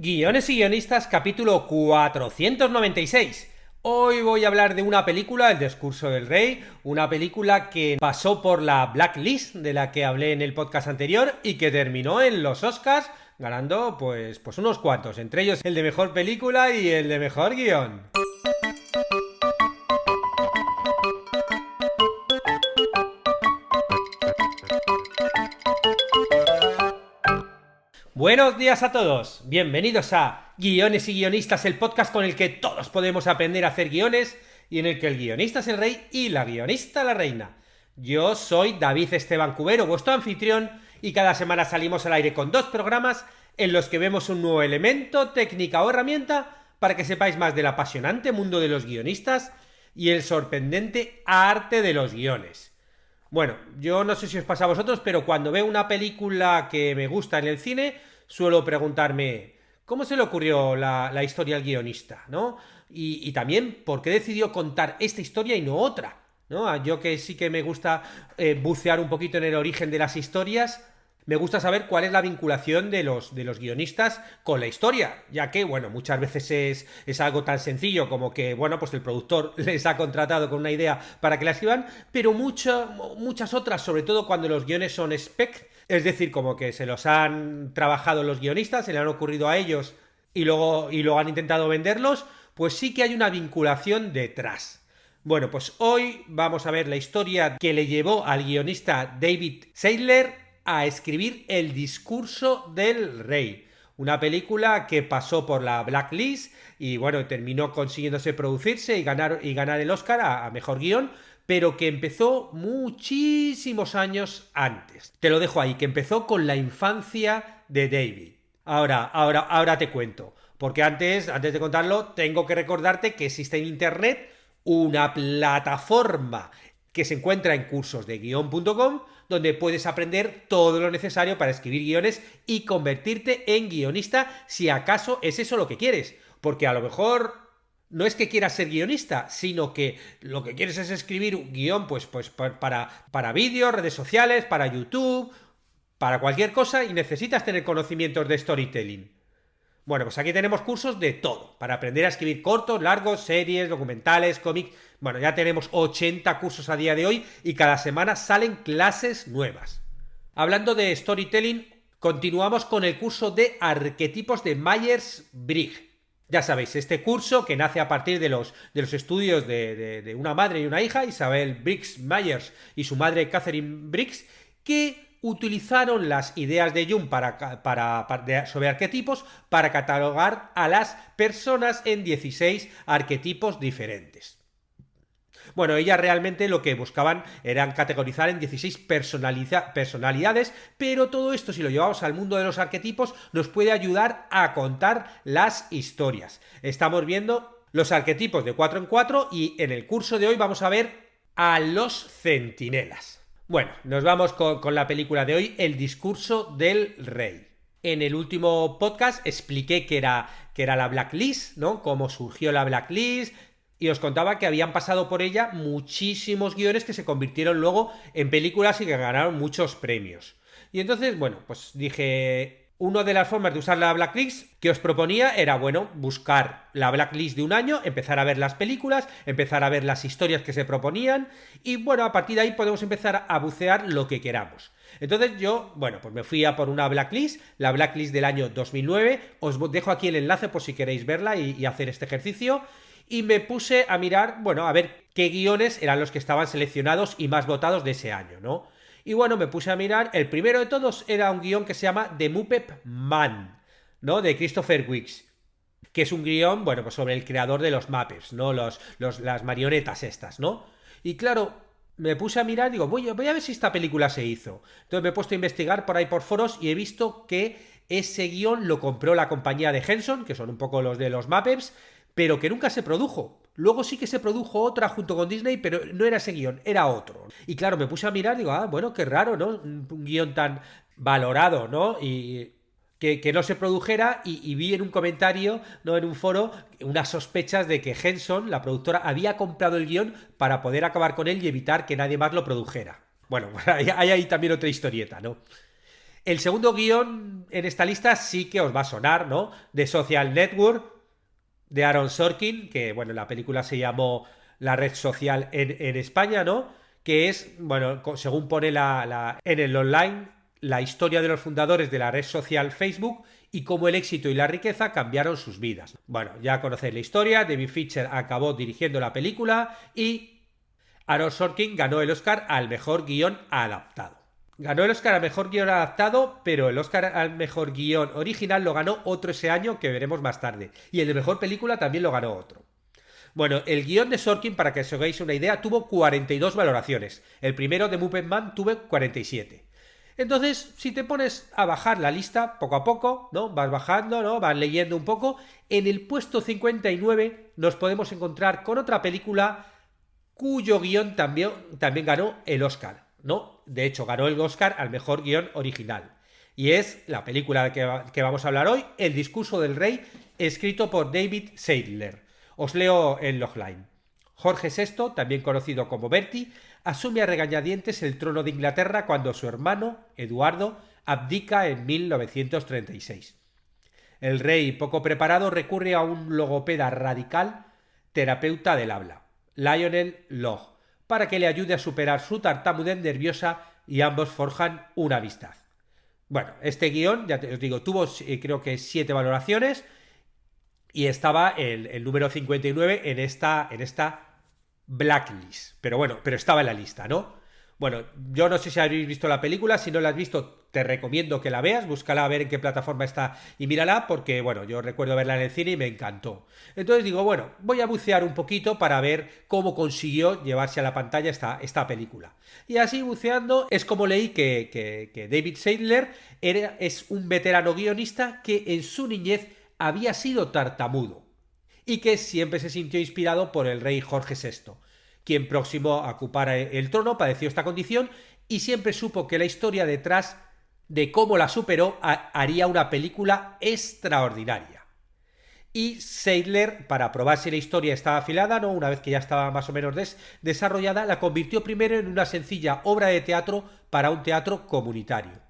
Guiones y guionistas, capítulo 496. Hoy voy a hablar de una película, El discurso del rey, una película que pasó por la Blacklist, de la que hablé en el podcast anterior, y que terminó en los Oscars ganando pues unos cuantos, entre ellos el de mejor película y el de mejor guión. Buenos días a todos, bienvenidos a Guiones y Guionistas, el podcast con el que todos podemos aprender a hacer guiones y en el que el guionista es el rey y la guionista la reina. Yo soy David Esteban Cubero, vuestro anfitrión, y cada semana salimos al aire con dos programas en los que vemos un nuevo elemento, técnica o herramienta para que sepáis más del apasionante mundo de los guionistas y el sorprendente arte de los guiones. Bueno, yo no sé si os pasa a vosotros, pero cuando veo una película que me gusta en el cine, suelo preguntarme cómo se le ocurrió la historia al guionista, ¿no? Y también por qué decidió contar esta historia y no otra, ¿no? Yo que sí que me gusta bucear un poquito en el origen de las historias, me gusta saber cuál es la vinculación de los guionistas con la historia, ya que, bueno, muchas veces es algo tan sencillo como que, bueno, pues el productor les ha contratado con una idea para que la escriban, pero muchas otras, sobre todo cuando los guiones son spec, es decir, como que se los han trabajado los guionistas, se le han ocurrido a ellos y luego han intentado venderlos, pues sí que hay una vinculación detrás. Bueno, pues hoy vamos a ver la historia que le llevó al guionista David Seidler a escribir El discurso del rey, una película que pasó por la Blacklist y bueno, terminó consiguiéndose producirse y ganar el Oscar a mejor guión, pero que empezó muchísimos años antes. Te lo dejo ahí, que empezó con la infancia de David. Ahora te cuento, porque antes de contarlo, tengo que recordarte que existe en internet una plataforma que se encuentra en cursosdeguion.com, donde puedes aprender todo lo necesario para escribir guiones y convertirte en guionista si acaso es eso lo que quieres. Porque a lo mejor no es que quieras ser guionista, sino que lo que quieres es escribir un guión pues para vídeos, redes sociales, para YouTube, para cualquier cosa y necesitas tener conocimientos de storytelling. Bueno, pues aquí tenemos cursos de todo, para aprender a escribir cortos, largos, series, documentales, cómics. Bueno, ya tenemos 80 cursos a día de hoy y cada semana salen clases nuevas. Hablando de storytelling, continuamos con el curso de arquetipos de Myers-Briggs. Ya sabéis, este curso que nace a partir de los estudios de una madre y una hija, Isabel Briggs Myers y su madre Catherine Briggs, que utilizaron las ideas de Jung sobre arquetipos para catalogar a las personas en 16 arquetipos diferentes. Bueno, ellas realmente lo que buscaban eran categorizar en 16 personalidades, pero todo esto, si lo llevamos al mundo de los arquetipos, nos puede ayudar a contar las historias. Estamos viendo los arquetipos de 4 en 4 y en el curso de hoy vamos a ver a los centinelas. Bueno, nos vamos con la película de hoy, El discurso del rey. En el último podcast expliqué que era la Blacklist, ¿no? Cómo surgió la Blacklist, y os contaba que habían pasado por ella muchísimos guiones que se convirtieron luego en películas y que ganaron muchos premios. Y entonces, bueno, pues dije, una de las formas de usar la Blacklist que os proponía era, bueno, buscar la Blacklist de un año, empezar a ver las películas, empezar a ver las historias que se proponían y, bueno, a partir de ahí podemos empezar a bucear lo que queramos. Entonces yo, bueno, pues me fui a por una Blacklist, la Blacklist del año 2009, os dejo aquí el enlace por si queréis verla y hacer este ejercicio, y me puse a mirar, bueno, a ver qué guiones eran los que estaban seleccionados y más votados de ese año, ¿no? Y bueno, me puse a mirar, el primero de todos era un guión que se llama The Muppet Man, ¿no? De Christopher Weeks, que es un guión, bueno, pues sobre el creador de los Muppets, ¿no? Las marionetas estas, ¿no? Y claro, me puse a mirar, digo, voy a ver si esta película se hizo. Entonces me he puesto a investigar por ahí por foros y he visto que ese guión lo compró la compañía de Henson, que son un poco los de los Muppets, pero que nunca se produjo. Luego sí que se produjo otra junto con Disney, pero no era ese guión, era otro. Y claro, me puse a mirar, digo, bueno, qué raro, ¿no? Un guión tan valorado, ¿no? Y que no se produjera y vi en un comentario, no en un foro, unas sospechas de que Henson, la productora, había comprado el guión para poder acabar con él y evitar que nadie más lo produjera. Bueno, hay ahí también otra historieta, ¿no? El segundo guión en esta lista sí que os va a sonar, ¿no? The Social Network, de Aaron Sorkin, que, bueno, la película se llamó La red social en España, ¿no? Que es, bueno, según pone en el online, la historia de los fundadores de la red social Facebook y cómo el éxito y la riqueza cambiaron sus vidas. Bueno, ya conocéis la historia, David Fincher acabó dirigiendo la película y Aaron Sorkin ganó el Oscar al mejor guión adaptado. Ganó el Oscar al mejor guión adaptado, pero el Oscar al mejor guión original lo ganó otro ese año, que veremos más tarde. Y el de mejor película también lo ganó otro. Bueno, el guión de Sorkin, para que os hagáis una idea, tuvo 42 valoraciones. El primero de Muppet Man tuvo 47. Entonces, si te pones a bajar la lista poco a poco, ¿no? Vas bajando, ¿no? Vas leyendo un poco. En el puesto 59 nos podemos encontrar con otra película cuyo guión también ganó el Oscar, ¿no? De hecho, ganó el Oscar al mejor guión original. Y es la película que vamos a hablar hoy, El discurso del rey, escrito por David Seidler. Os leo el logline. Jorge VI, también conocido como Bertie, asume a regañadientes el trono de Inglaterra cuando su hermano, Eduardo, abdica en 1936. El rey, poco preparado, recurre a un logopeda radical, terapeuta del habla, Lionel Log, para que le ayude a superar su tartamudez nerviosa y ambos forjan una amistad. Bueno, este guión, ya os digo, tuvo creo que 7 valoraciones y estaba el número 59 en esta blacklist. Pero bueno, pero estaba en la lista, ¿no? Bueno, yo no sé si habéis visto la película, si no la has visto te recomiendo que la veas, búscala a ver en qué plataforma está y mírala porque, bueno, yo recuerdo verla en el cine y me encantó. Entonces digo, bueno, voy a bucear un poquito para ver cómo consiguió llevarse a la pantalla esta película. Y así buceando es como leí que David Seidler es un veterano guionista que en su niñez había sido tartamudo y que siempre se sintió inspirado por el rey Jorge VI, quien próximo a ocupar el trono padeció esta condición y siempre supo que la historia detrás de cómo la superó haría una película extraordinaria. Y Seidler, para probar si la historia estaba afilada, ¿no? Una vez que ya estaba más o menos desarrollada, la convirtió primero en una sencilla obra de teatro para un teatro comunitario.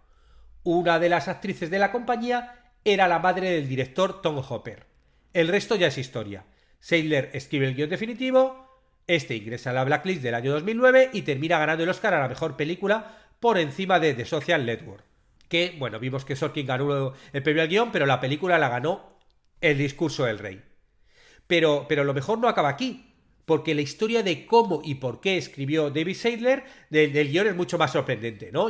Una de las actrices de la compañía era la madre del director Tom Hopper. El resto ya es historia. Seidler escribe el guión definitivo, este ingresa a la blacklist del año 2009 y termina ganando el Oscar a la mejor película por encima de The Social Network. Que, bueno, vimos que Sorkin ganó el premio al guión, pero la película la ganó El discurso del rey. Pero lo mejor no acaba aquí, porque la historia de cómo y por qué escribió David Seidler del guión es mucho más sorprendente, ¿no?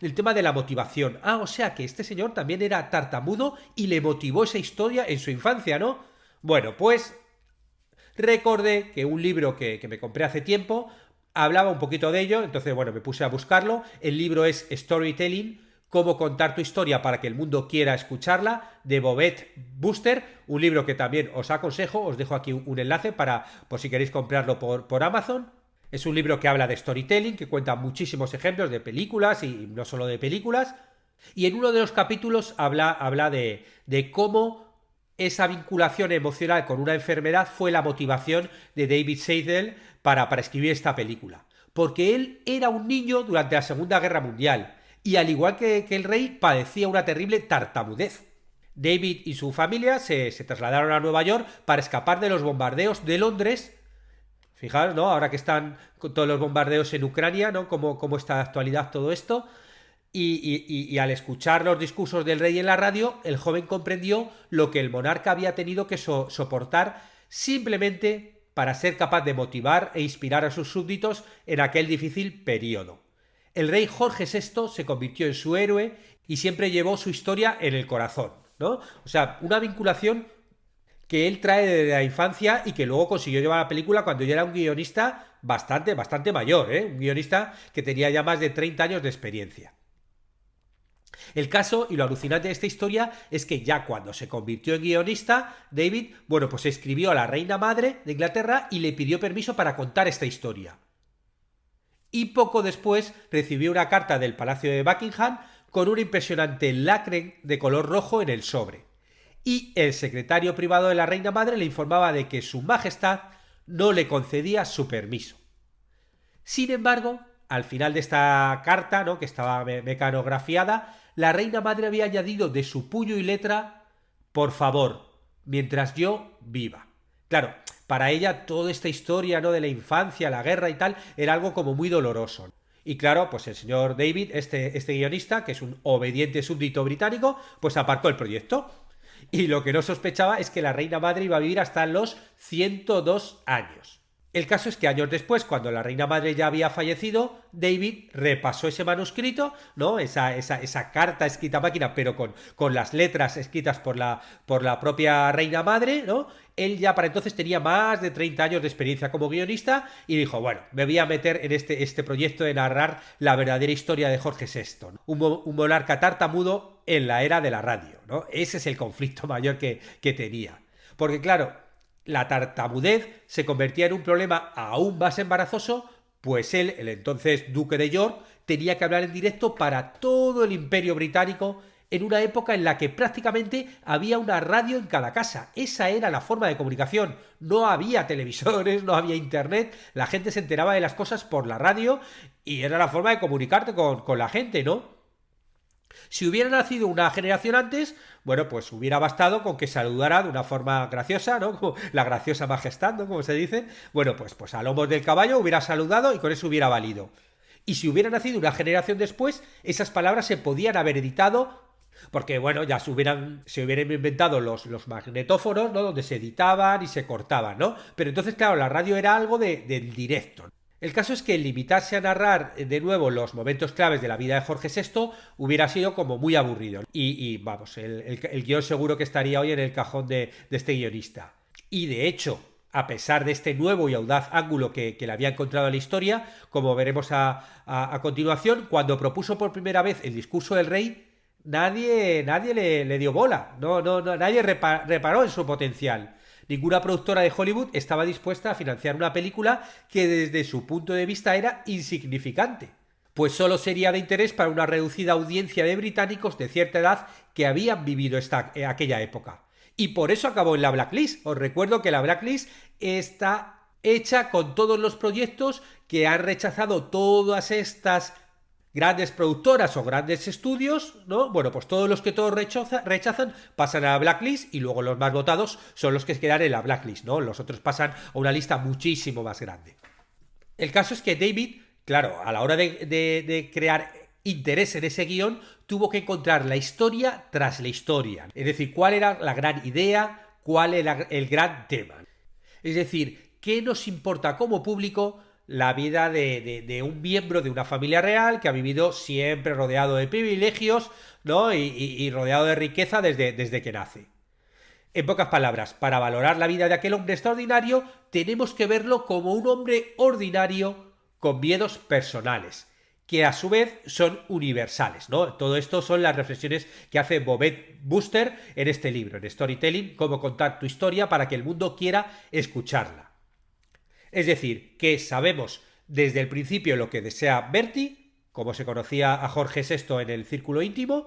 El tema de la motivación. O sea que este señor también era tartamudo y le motivó esa historia en su infancia, ¿no? Bueno, pues recordé que un libro que me compré hace tiempo hablaba un poquito de ello, entonces, bueno, me puse a buscarlo. El libro es Storytelling, cómo contar tu historia para que el mundo quiera escucharla, de Bobette Booster, un libro que también os aconsejo, os dejo aquí un enlace por si queréis comprarlo por Amazon. Es un libro que habla de storytelling, que cuenta muchísimos ejemplos de películas y no solo de películas. Y en uno de los capítulos habla de cómo esa vinculación emocional con una enfermedad fue la motivación de David Seidel para escribir esta película. Porque él era un niño durante la Segunda Guerra Mundial y al igual que el rey padecía una terrible tartamudez. David y su familia se trasladaron a Nueva York para escapar de los bombardeos de Londres. Fijaos, ¿no? Ahora que están con todos los bombardeos en Ucrania, ¿no? Cómo está de actualidad todo esto. Y al escuchar los discursos del rey en la radio, el joven comprendió lo que el monarca había tenido que soportar simplemente para ser capaz de motivar e inspirar a sus súbditos en aquel difícil periodo. El rey Jorge VI se convirtió en su héroe y siempre llevó su historia en el corazón, ¿no? O sea, una vinculación que él trae desde la infancia y que luego consiguió llevar a la película cuando ya era un guionista bastante mayor, ¿eh? Un guionista que tenía ya más de 30 años de experiencia. El caso y lo alucinante de esta historia es que ya cuando se convirtió en guionista, David, bueno, pues escribió a la reina madre de Inglaterra y le pidió permiso para contar esta historia. Y poco después recibió una carta del Palacio de Buckingham con un impresionante lacre de color rojo en el sobre. Y el secretario privado de la reina madre le informaba de que su majestad no le concedía su permiso. Sin embargo, al final de esta carta, ¿no?, que estaba mecanografiada, la reina madre había añadido de su puño y letra: por favor, mientras yo viva. Claro, para ella toda esta historia, ¿no?, de la infancia, la guerra y tal, era algo como muy doloroso. Y claro, pues el señor David, este guionista, que es un obediente súbdito británico, pues aparcó el proyecto. Y lo que no sospechaba es que la reina madre iba a vivir hasta los 102 años. El caso es que años después, cuando la reina madre ya había fallecido, David repasó ese manuscrito, ¿no? Esa carta escrita a máquina, pero con las letras escritas por la propia reina madre, ¿no? Él ya para entonces tenía más de 30 años de experiencia como guionista y dijo: bueno, me voy a meter en este proyecto de narrar la verdadera historia de Jorge VI, ¿no? Un monarca tartamudo en la era de la radio, ¿no? Ese es el conflicto mayor que tenía. Porque claro, la tartamudez se convertía en un problema aún más embarazoso, pues él, el entonces duque de York, tenía que hablar en directo para todo el imperio británico en una época en la que prácticamente había una radio en cada casa. Esa era la forma de comunicación. No había televisores, no había internet, la gente se enteraba de las cosas por la radio y era la forma de comunicarte con la gente, ¿no? Si hubiera nacido una generación antes, bueno, pues hubiera bastado con que saludara de una forma graciosa, ¿no? Como la graciosa majestad, ¿no? Como se dice. Bueno, pues a lomos del caballo hubiera saludado y con eso hubiera valido. Y si hubiera nacido una generación después, esas palabras se podían haber editado, porque bueno, ya se hubieran inventado los magnetófonos, ¿no?, donde se editaban y se cortaban, ¿no? Pero entonces, claro, la radio era algo del directo. El caso es que limitarse a narrar de nuevo los momentos claves de la vida de Jorge VI hubiera sido como muy aburrido. Y vamos, el guión seguro que estaría hoy en el cajón de este guionista. Y de hecho, a pesar de este nuevo y audaz ángulo que le había encontrado a la historia, como veremos a continuación, cuando propuso por primera vez el discurso del rey, nadie le dio bola. Nadie reparó en su potencial. Ninguna productora de Hollywood estaba dispuesta a financiar una película que desde su punto de vista era insignificante, pues solo sería de interés para una reducida audiencia de británicos de cierta edad que habían vivido aquella época. Y por eso acabó en la blacklist. Os recuerdo que la blacklist está hecha con todos los proyectos que han rechazado todas estas grandes productoras o grandes estudios, ¿no? Bueno, pues todos los que todos rechazan pasan a la blacklist y luego los más votados son los que quedan en la blacklist, ¿no? Los otros pasan a una lista muchísimo más grande. El caso es que David, claro, a la hora de crear interés en ese guión, tuvo que encontrar la historia tras la historia. Es decir, cuál era la gran idea, cuál era el gran tema. Es decir, ¿qué nos importa como público la vida de un miembro de una familia real que ha vivido siempre rodeado de privilegios, ¿no? y rodeado de riqueza desde que nace? En pocas palabras, para valorar la vida de aquel hombre extraordinario, tenemos que verlo como un hombre ordinario con miedos personales, que a su vez son universales, ¿no? Todo esto son las reflexiones que hace Bobette Buster en este libro, en Storytelling, cómo contar tu historia para que el mundo quiera escucharla. Es decir, que sabemos desde el principio lo que desea Bertie, como se conocía a Jorge VI en el círculo íntimo.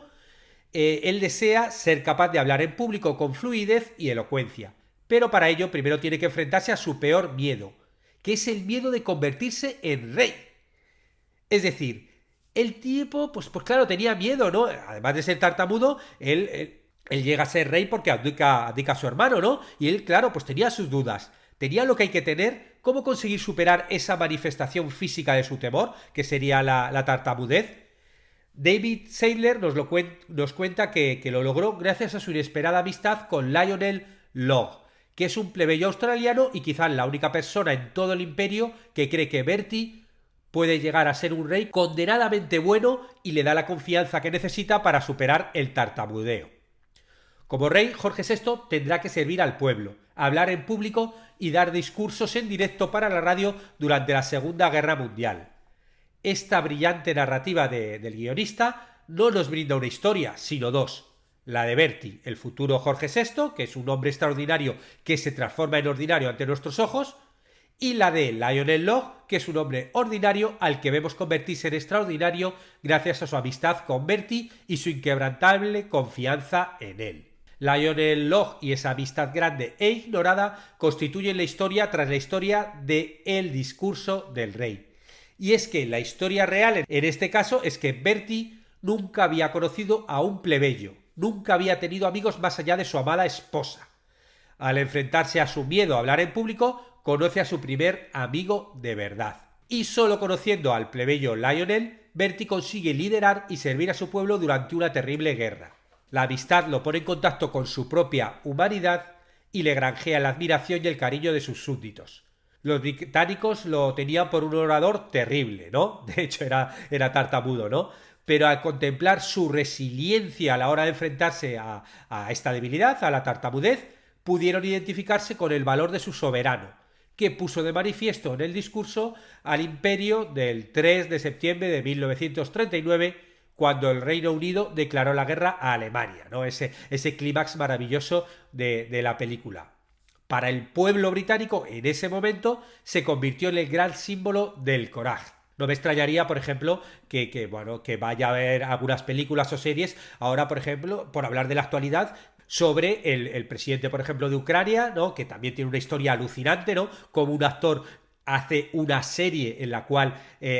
Él desea ser capaz de hablar en público con fluidez y elocuencia, pero para ello primero tiene que enfrentarse a su peor miedo, que es el miedo de convertirse en rey. Es decir, el tipo, pues claro, tenía miedo, ¿no? Además de ser tartamudo, él llega a ser rey porque abdica a su hermano, ¿no? Y él, claro, pues tenía sus dudas. Tenía lo que hay que tener, cómo conseguir superar esa manifestación física de su temor, que sería la tartamudez. David Seidler nos cuenta que lo logró gracias a su inesperada amistad con Lionel Logg, que es un plebeyo australiano y quizás la única persona en todo el imperio que cree que Bertie puede llegar a ser un rey condenadamente bueno y le da la confianza que necesita para superar el tartamudeo. Como rey, Jorge VI tendrá que servir al pueblo, hablar en público y dar discursos en directo para la radio durante la Segunda Guerra Mundial. Esta brillante narrativa del guionista no nos brinda una historia, sino dos. La de Bertie, el futuro Jorge VI, que es un hombre extraordinario que se transforma en ordinario ante nuestros ojos, y la de Lionel Logg, que es un hombre ordinario al que vemos convertirse en extraordinario gracias a su amistad con Bertie y su inquebrantable confianza en él. Lionel Logg y esa amistad grande e ignorada constituyen la historia tras la historia de El discurso del rey. Y es que la historia real en este caso es que Bertie nunca había conocido a un plebeyo, nunca había tenido amigos más allá de su amada esposa. Al enfrentarse a su miedo a hablar en público, conoce a su primer amigo de verdad. Y solo conociendo al plebeyo Lionel, Bertie consigue liderar y servir a su pueblo durante una terrible guerra. La amistad lo pone en contacto con su propia humanidad y le granjea la admiración y el cariño de sus súbditos. Los británicos lo tenían por un orador terrible, ¿no? De hecho, era tartamudo, ¿no? Pero al contemplar su resiliencia a la hora de enfrentarse a esta debilidad, a la tartamudez, pudieron identificarse con el valor de su soberano, que puso de manifiesto en el discurso al imperio del 3 de septiembre de 1939, cuando el Reino Unido declaró la guerra a Alemania, ¿no? Ese clímax maravilloso de la película. Para el pueblo británico, en ese momento, se convirtió en el gran símbolo del coraje. No me extrañaría, por ejemplo, que vaya a ver algunas películas o series, ahora, por ejemplo, por hablar de la actualidad, sobre el presidente, por ejemplo, de Ucrania, ¿no? Que también tiene una historia alucinante, ¿no? Como un actor hace una serie en la cual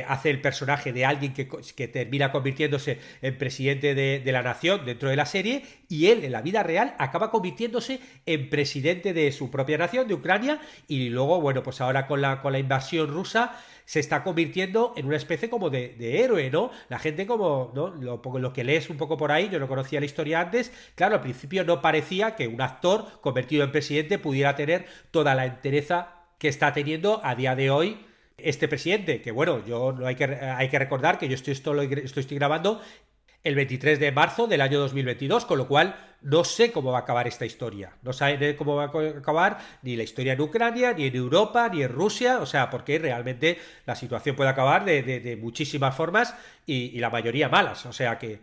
hace el personaje de alguien que termina convirtiéndose en presidente de la nación dentro de la serie, y él en la vida real acaba convirtiéndose en presidente de su propia nación, de Ucrania, y luego, bueno, pues ahora con la invasión rusa se está convirtiendo en una especie como de héroe, ¿no? La gente como, ¿no? Lo que lees un poco por ahí, yo no conocía la historia antes, claro, al principio no parecía que un actor convertido en presidente pudiera tener toda la entereza que está teniendo a día de hoy este presidente, que bueno, hay que recordar que yo estoy grabando el 23 de marzo del año 2022, con lo cual no sé cómo va a acabar esta historia. No sé cómo va a acabar ni la historia en Ucrania, ni en Europa, ni en Rusia, o sea, porque realmente la situación puede acabar de muchísimas formas y la mayoría malas, o sea que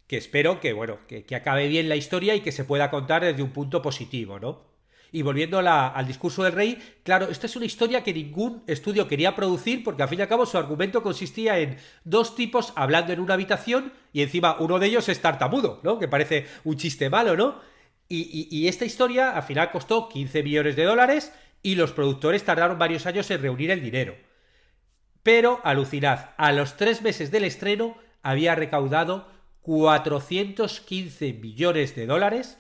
espero que, bueno, que acabe bien la historia y que se pueda contar desde un punto positivo, ¿no? Y volviendo al discurso del rey, claro, esta es una historia que ningún estudio quería producir porque al fin y al cabo su argumento consistía en dos tipos hablando en una habitación y encima uno de ellos es tartamudo, ¿no? Que parece un chiste malo, ¿no? Y esta historia al final costó 15 millones de dólares y los productores tardaron varios años en reunir el dinero. Pero, alucinad, a los 3 meses del estreno había recaudado 415 millones de dólares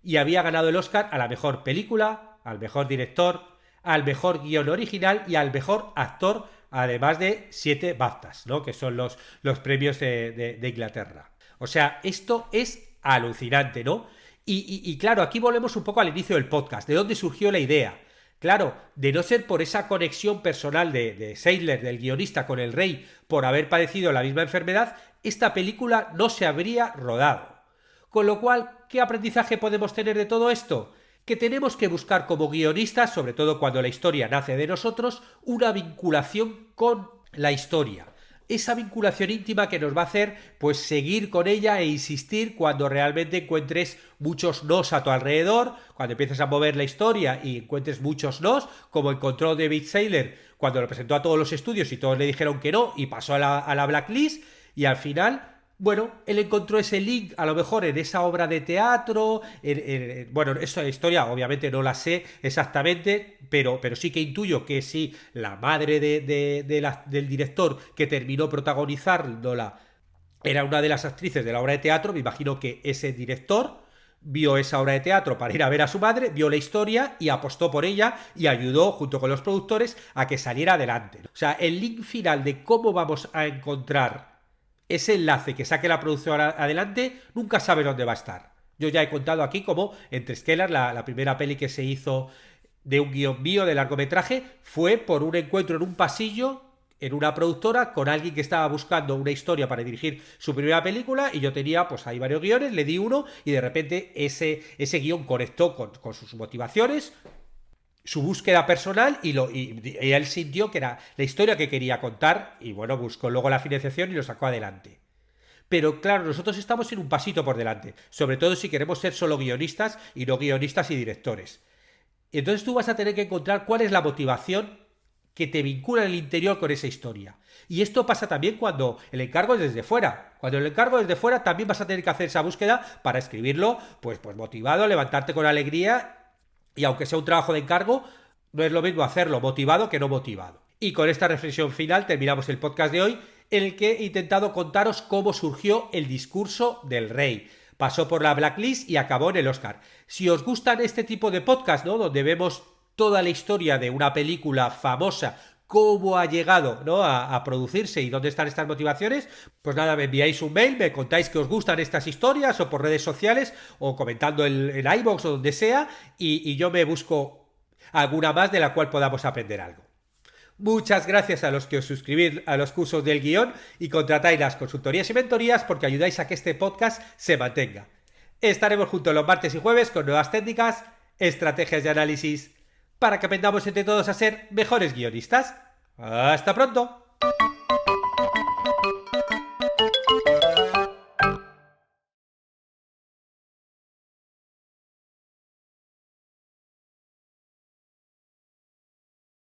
y había ganado el Oscar a la mejor película, al mejor director, al mejor guión original y al mejor actor, además de 7 BAFTAs, ¿no? Que son los premios de Inglaterra. O sea, esto es alucinante, ¿no? Y claro, aquí volvemos un poco al inicio del podcast. ¿De dónde surgió la idea? Claro, de no ser por esa conexión personal de Saylor, del guionista, con el rey, por haber padecido la misma enfermedad, esta película no se habría rodado. Con lo cual, ¿qué aprendizaje podemos tener de todo esto? Que tenemos que buscar como guionistas, sobre todo cuando la historia nace de nosotros, una vinculación con la historia. Esa vinculación íntima que nos va a hacer pues seguir con ella e insistir cuando realmente encuentres muchos nos a tu alrededor, cuando empieces a mover la historia y encuentres muchos nos, como encontró David Saylor cuando lo presentó a todos los estudios y todos le dijeron que no y pasó a la blacklist, y al final, bueno, él encontró ese link a lo mejor en esa obra de teatro, bueno, esa historia obviamente no la sé exactamente, pero sí que intuyo que sí, la madre del director que terminó protagonizándola era una de las actrices de la obra de teatro. Me imagino que ese director vio esa obra de teatro para ir a ver a su madre, vio la historia y apostó por ella y ayudó junto con los productores a que saliera adelante. O sea, el link final de cómo vamos a encontrar ese enlace que saque la producción adelante, nunca sabe dónde va a estar. Yo ya he contado aquí cómo Interstellar, la primera peli que se hizo de un guión mío de largometraje, fue por un encuentro en un pasillo en una productora con alguien que estaba buscando una historia para dirigir su primera película, y yo tenía pues ahí varios guiones, le di uno y de repente ese guión conectó con sus motivaciones, su búsqueda personal, y él sintió que era la historia que quería contar y bueno, buscó luego la financiación y lo sacó adelante. Pero claro, nosotros estamos en un pasito por delante, sobre todo si queremos ser solo guionistas y no guionistas y directores. Entonces tú vas a tener que encontrar cuál es la motivación que te vincula en el interior con esa historia. Y esto pasa también cuando el encargo es desde fuera. Cuando el encargo es desde fuera también vas a tener que hacer esa búsqueda para escribirlo pues motivado, levantarte con alegría. Y aunque sea un trabajo de encargo, no es lo mismo hacerlo motivado que no motivado. Y con esta reflexión final terminamos el podcast de hoy. en el que he intentado contaros cómo surgió el discurso del rey. Pasó por la Blacklist y acabó en el Oscar. Si os gustan este tipo de podcast, ¿no?, donde vemos toda la historia de una película famosa, cómo ha llegado, ¿no?, a producirse y dónde están estas motivaciones, pues nada, me enviáis un mail, me contáis que os gustan estas historias o por redes sociales o comentando en iVoox o donde sea y yo me busco alguna más de la cual podamos aprender algo. Muchas gracias a los que os suscribís a los cursos del guión y contratáis las consultorías y mentorías porque ayudáis a que este podcast se mantenga. Estaremos juntos los martes y jueves con nuevas técnicas, estrategias de análisis para que aprendamos entre todos a ser mejores guionistas. ¡Hasta pronto!